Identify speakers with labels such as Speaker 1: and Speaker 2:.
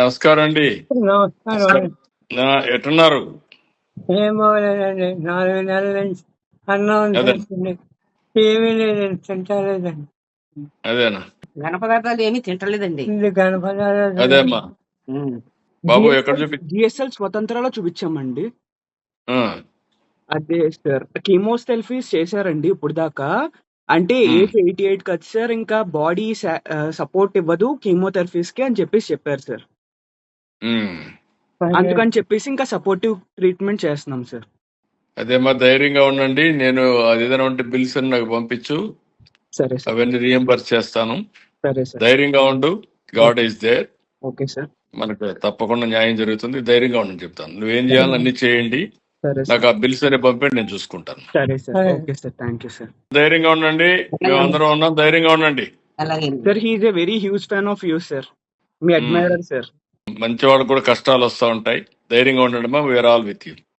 Speaker 1: నమస్కారం అండి.
Speaker 2: నమస్కారం.
Speaker 1: ఎట్టున్నారు?
Speaker 2: ఏం బాగోలేదండి. 4 నెలల నుంచి అన్నం
Speaker 1: అదే
Speaker 2: తింటుంది. ఏమీ లేదండి, తింటలేదండి.
Speaker 1: అదేనా
Speaker 3: ఘన పదార్థాలు ఏమీ తింటలేదండి.
Speaker 2: ఇది గణపదాలు
Speaker 1: అదే అమ్మా. బాబు ఎక్కడ చూపి
Speaker 4: జిఎస్ఎల్ స్వతంత్రాలో చూపించామండి.
Speaker 1: ఆ,
Speaker 4: అదే సార్, కీమోథెరపీస్ చేశారండి ఇప్పుడు దాకా. అంటే ఏజ్ 88 కదా సార్, ఇంకా బాడీ సపోర్ట్ ఇవ్వదు కీమోథెరపీస్ కి అని చెప్పారు సార్.
Speaker 1: ఉమ్.
Speaker 4: అందుకని చెప్పేసి ఇంకా సపోర్టివ్ ట్రీట్మెంట్ చేస్తున్నాం సార్.
Speaker 1: అదేమ్మా, ధైర్యంగా ఉండండి. నేను అది ఏదైనా ఉంటే బిల్స్ అని నాకు పంపించు,
Speaker 4: సరే సార్.
Speaker 1: అవన్నీ రియంబర్స్ చేస్తాను.
Speaker 4: సరే సార్.
Speaker 1: ధైర్యంగా ఉండు. God is there.
Speaker 4: Okay sir.
Speaker 1: మనకు తప్పకుండా న్యాయం జరుగుతుంది. ధైర్యంగా ఉండని చెప్తాను. నువ్వేం చేయాలని అన్ని చేయండి.
Speaker 4: సరే
Speaker 1: నాకు
Speaker 4: సార్.
Speaker 1: ఆ బిల్స్ అనే పంపండి, నేను చూసుకుంటాను.
Speaker 4: సరే సార్.
Speaker 2: సరే.
Speaker 4: Okay sir, thank you sir.
Speaker 1: ధైర్యంగా ఉండండి. మేమందరం ఉన్నాం, ధైర్యంగా ఉండండి.
Speaker 3: అలాగే
Speaker 4: sir, he is a very huge fan of you sir. మీ అడ్మైరర్ సార్.
Speaker 1: మంచివాడు కూడా కష్టాలు వస్తూ ఉంటాయి. ధైర్యంగా ఉండండి. మా వీఆర్ ఆల్ విత్ యూ.